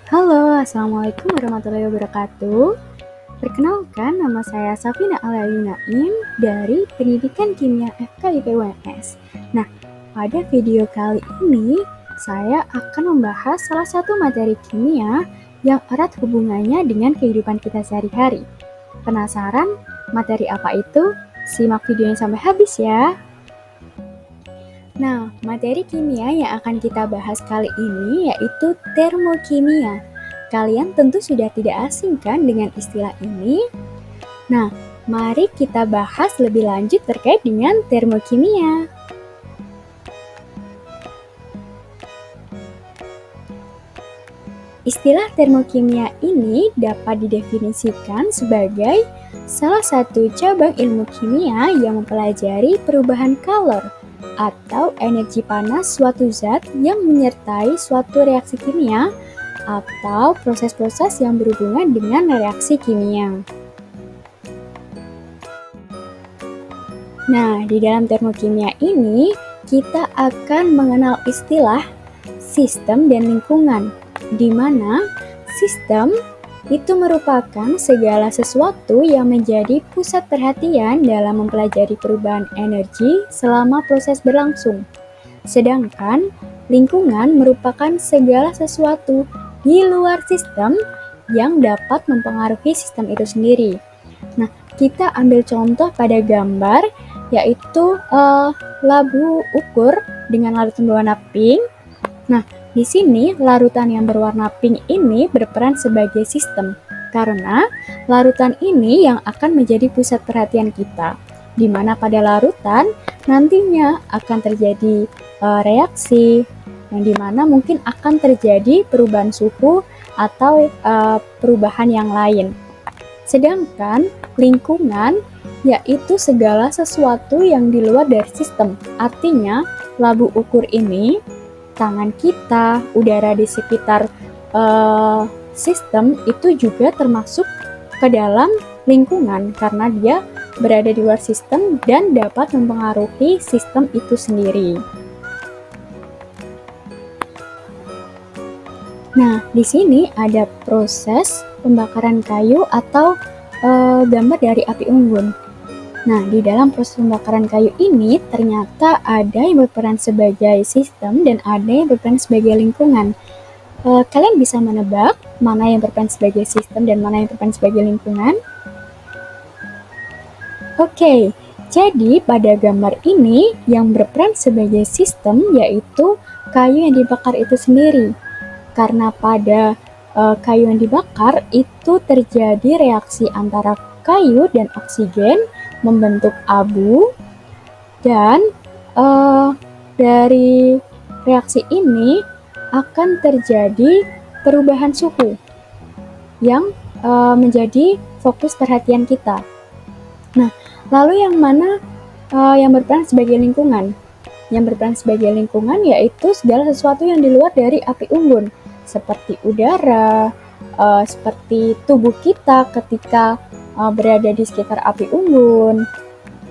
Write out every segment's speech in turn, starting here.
Halo, Assalamualaikum warahmatullahi wabarakatuh. Perkenalkan, nama saya Safina Alayunaim dari Pendidikan Kimia FKIP UNS. Nah, pada video kali ini, saya akan membahas salah satu materi kimia yang erat hubungannya dengan kehidupan kita sehari-hari. Penasaran materi apa itu? Simak videonya sampai habis ya. Nah, materi kimia yang akan kita bahas kali ini yaitu termokimia. Kalian tentu sudah tidak asing kan dengan istilah ini? Nah, mari kita bahas lebih lanjut terkait dengan termokimia. Istilah termokimia ini dapat didefinisikan sebagai salah satu cabang ilmu kimia yang mempelajari perubahan kalor atau energi panas suatu zat yang menyertai suatu reaksi kimia atau proses-proses yang berhubungan dengan reaksi kimia. Nah, di dalam termokimia ini, kita akan mengenal istilah sistem dan lingkungan, di mana sistem itu merupakan segala sesuatu yang menjadi pusat perhatian dalam mempelajari perubahan energi selama proses berlangsung. Sedangkan lingkungan merupakan segala sesuatu di luar sistem yang dapat mempengaruhi sistem itu sendiri. Nah, kita ambil contoh pada gambar, yaitu labu ukur dengan larutan berwarna pink. Nah, di sini larutan yang berwarna pink ini berperan sebagai sistem, karena larutan ini yang akan menjadi pusat perhatian kita, di mana pada larutan nantinya akan terjadi reaksi, yang dimana mungkin akan terjadi perubahan suhu atau perubahan yang lain. Sedangkan lingkungan yaitu segala sesuatu yang di luar dari sistem. Artinya, labu ukur ini, tangan kita, udara di sekitar sistem itu juga termasuk ke dalam lingkungan karena dia berada di luar sistem dan dapat mempengaruhi sistem itu sendiri. Nah, di sini ada proses pembakaran kayu atau gambar dari api unggun. Nah, di dalam proses pembakaran kayu ini ternyata ada yang berperan sebagai sistem dan ada yang berperan sebagai lingkungan. Kalian bisa menebak mana yang berperan sebagai sistem dan mana yang berperan sebagai lingkungan? Oke, jadi pada gambar ini yang berperan sebagai sistem yaitu kayu yang dibakar itu sendiri. Karena pada kayu yang dibakar itu terjadi reaksi antara kayu dan oksigen membentuk abu, dan dari reaksi ini akan terjadi perubahan suhu yang menjadi fokus perhatian kita. Nah, lalu yang mana yang berperan sebagai lingkungan? Yang berperan sebagai lingkungan yaitu segala sesuatu yang di luar dari api unggun, seperti udara, seperti tubuh kita ketika berada di sekitar api unggun.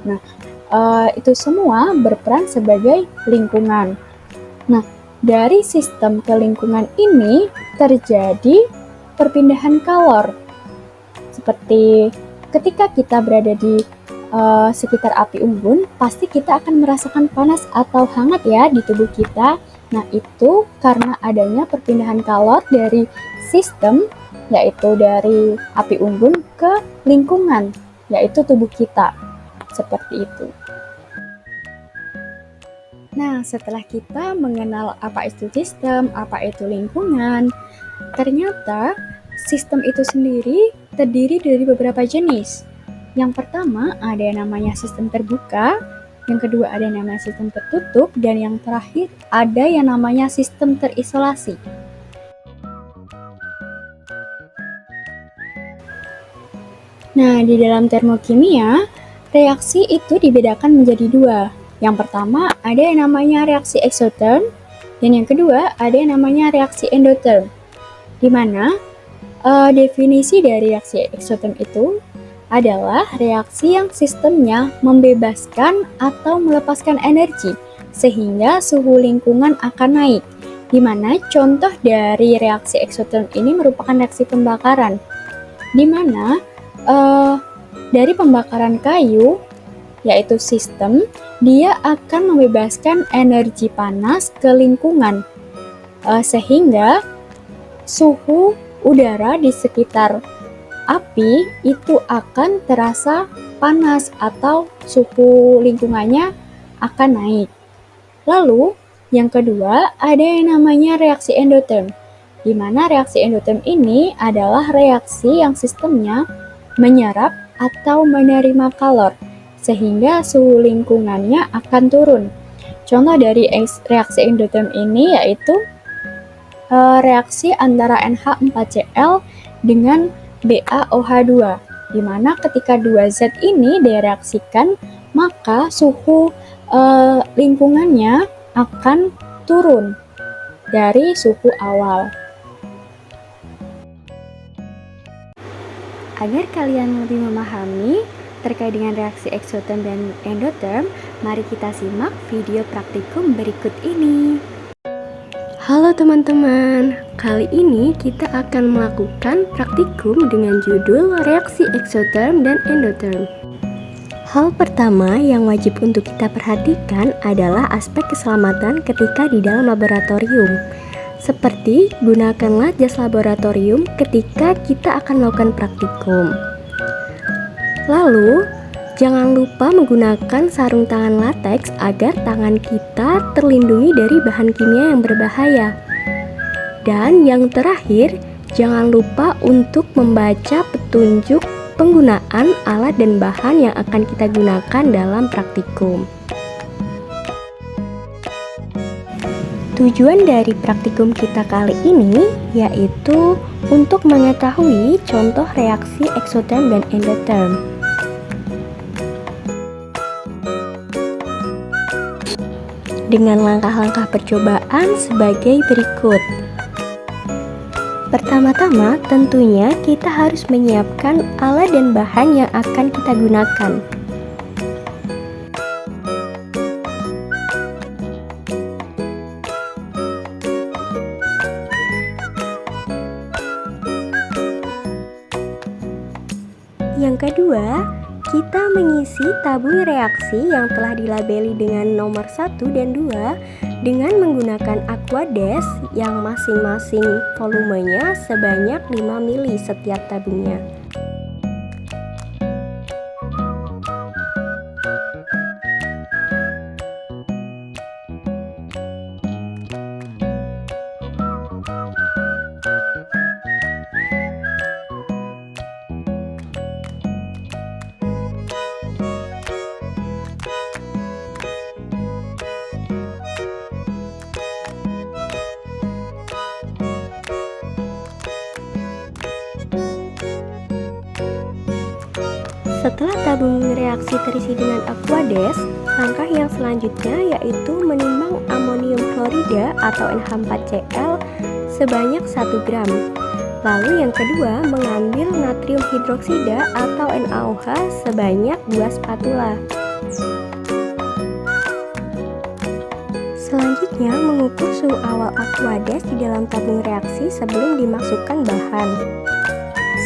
Nah, itu semua berperan sebagai lingkungan. Nah, dari sistem ke lingkungan ini terjadi perpindahan kalor. Seperti ketika kita berada di sekitar api unggun, pasti kita akan merasakan panas atau hangat ya di tubuh kita. Nah, itu karena adanya perpindahan kalor dari sistem, yaitu dari api unggun ke lingkungan, yaitu tubuh kita. Seperti itu. Nah, setelah kita mengenal apa itu sistem, apa itu lingkungan, ternyata sistem itu sendiri terdiri dari beberapa jenis. Yang pertama ada yang namanya sistem terbuka, yang kedua ada yang namanya sistem tertutup, dan yang terakhir ada yang namanya sistem terisolasi. Nah, di dalam termokimia, reaksi itu dibedakan menjadi dua. Yang pertama ada yang namanya reaksi eksoterm, dan yang kedua ada yang namanya reaksi endoterm. Di mana definisi dari reaksi eksoterm itu adalah reaksi yang sistemnya membebaskan atau melepaskan energi sehingga suhu lingkungan akan naik. di mana contoh dari reaksi eksoterm ini merupakan reaksi pembakaran, di mana dari pembakaran kayu, yaitu sistem, dia akan membebaskan energi panas ke lingkungan, sehingga suhu udara di sekitar api itu akan terasa panas atau suhu lingkungannya akan naik. Lalu, yang kedua ada yang namanya reaksi endoterm, di mana reaksi endoterm ini adalah reaksi yang sistemnya menyerap atau menerima kalor, sehingga suhu lingkungannya akan turun. Contoh dari reaksi endoterm ini yaitu reaksi antara NH4Cl dengan BaOH2, di mana ketika dua zat ini direaksikan, maka suhu lingkungannya akan turun dari suhu awal. Agar kalian lebih memahami terkait dengan reaksi eksoterm dan endoterm, mari kita simak video praktikum berikut ini. Halo teman-teman, kali ini kita akan melakukan praktikum dengan judul reaksi eksoterm dan endoterm. Hal pertama yang wajib untuk kita perhatikan adalah aspek keselamatan ketika di dalam laboratorium. Seperti gunakanlah jas laboratorium ketika kita akan melakukan praktikum. Lalu, jangan lupa menggunakan sarung tangan lateks agar tangan kita terlindungi dari bahan kimia yang berbahaya. Dan yang terakhir, jangan lupa untuk membaca petunjuk penggunaan alat dan bahan yang akan kita gunakan dalam praktikum. Tujuan dari praktikum kita kali ini yaitu untuk mengetahui contoh reaksi eksoterm dan endoterm. Dengan langkah-langkah percobaan sebagai berikut. Pertama-tama, tentunya kita harus menyiapkan alat dan bahan yang akan kita gunakan. Yang kedua, kita mengisi tabung reaksi yang telah dilabeli dengan nomor 1 dan 2 dengan menggunakan Aquades yang masing-masing volumenya sebanyak 5 ml setiap tabungnya. Setelah tabung reaksi terisi dengan Aquades, langkah yang selanjutnya yaitu menimbang amonium klorida atau NH4Cl sebanyak 1 gram. Lalu yang kedua, mengambil natrium hidroksida atau NaOH sebanyak 2 spatula. Selanjutnya, mengukur suhu awal Aquades di dalam tabung reaksi sebelum dimasukkan bahan.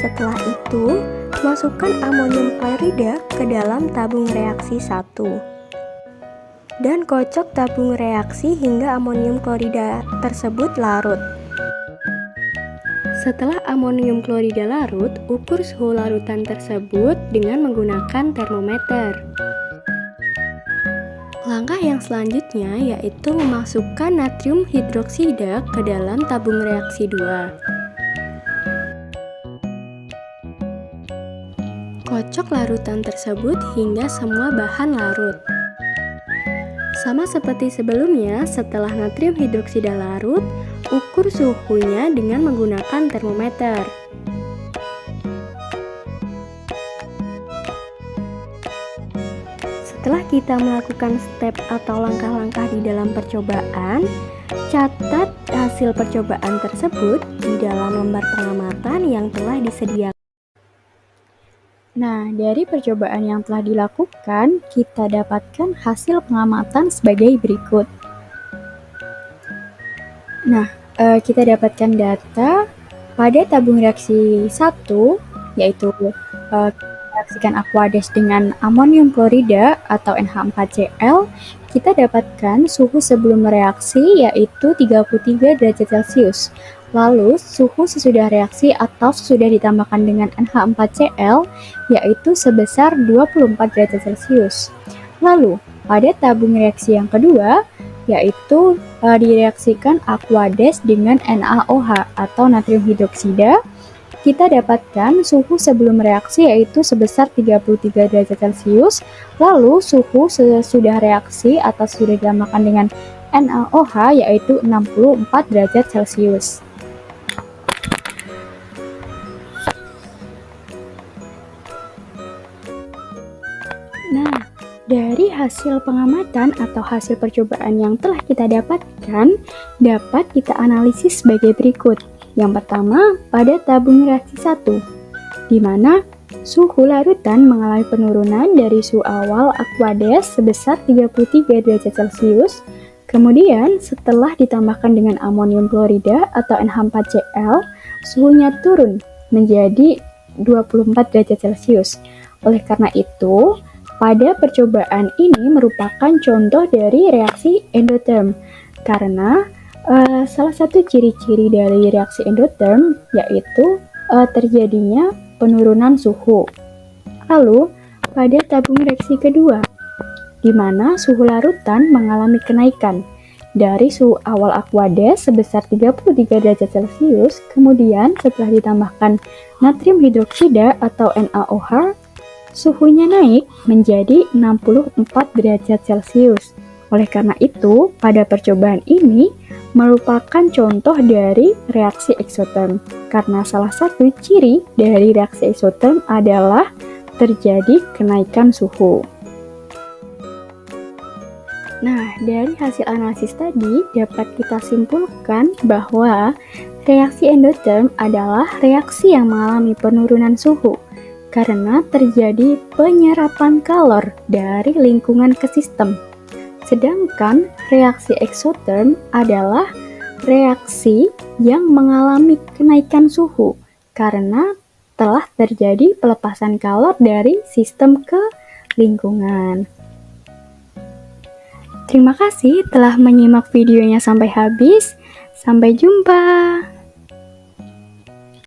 Setelah itu, masukkan amonium klorida ke dalam tabung reaksi 1 dan kocok tabung reaksi hingga amonium klorida tersebut larut. Setelah amonium klorida larut, ukur suhu larutan tersebut dengan menggunakan termometer. Langkah yang selanjutnya yaitu memasukkan natrium hidroksida ke dalam tabung reaksi 2. Kocok larutan tersebut hingga semua bahan larut. Sama seperti sebelumnya, setelah natrium hidroksida larut, ukur suhunya dengan menggunakan termometer. Setelah kita melakukan step atau langkah-langkah di dalam percobaan, catat hasil percobaan tersebut di dalam lembar pengamatan yang telah disediakan. Nah, dari percobaan yang telah dilakukan, kita dapatkan hasil pengamatan sebagai berikut. Nah, kita dapatkan data pada tabung reaksi 1, yaitu reaksikan Aquades dengan amonium klorida atau NH4Cl, kita dapatkan suhu sebelum reaksi yaitu 33 derajat Celcius. Lalu, suhu sesudah reaksi atau sesudah ditambahkan dengan NH4Cl yaitu sebesar 24 derajat Celcius. Lalu, pada tabung reaksi yang kedua, yaitu direaksikan Aquades dengan NaOH atau natrium hidroksida, kita dapatkan suhu sebelum reaksi yaitu sebesar 33 derajat Celcius, lalu suhu sesudah reaksi atau sudah ditambahkan dengan NaOH yaitu 64 derajat Celcius. Nah, dari hasil pengamatan atau hasil percobaan yang telah kita dapatkan, dapat kita analisis sebagai berikut. Yang pertama, pada tabung reaksi 1, di mana suhu larutan mengalami penurunan dari suhu awal Aquades sebesar 33 derajat Celcius. Kemudian, setelah ditambahkan dengan amonium klorida atau NH4Cl, suhunya turun menjadi 24 derajat Celcius. Oleh karena itu, pada percobaan ini merupakan contoh dari reaksi endotherm, karena salah satu ciri-ciri dari reaksi endotherm yaitu terjadinya penurunan suhu. Lalu, pada tabung reaksi kedua, di mana suhu larutan mengalami kenaikan dari suhu awal Aquades sebesar 33 derajat Celcius, kemudian setelah ditambahkan natrium hidroksida atau NaOH, suhunya naik menjadi 64 derajat Celcius. Oleh karena itu, pada percobaan ini merupakan contoh dari reaksi eksotherm, karena salah satu ciri dari reaksi eksotherm adalah terjadi kenaikan suhu. Nah, dari hasil analisis tadi dapat kita simpulkan bahwa reaksi endotherm adalah reaksi yang mengalami penurunan suhu karena terjadi penyerapan kalor dari lingkungan ke sistem. Sedangkan reaksi eksotherm adalah reaksi yang mengalami kenaikan suhu karena telah terjadi pelepasan kalor dari sistem ke lingkungan. Terima kasih telah menyimak videonya sampai habis. Sampai jumpa.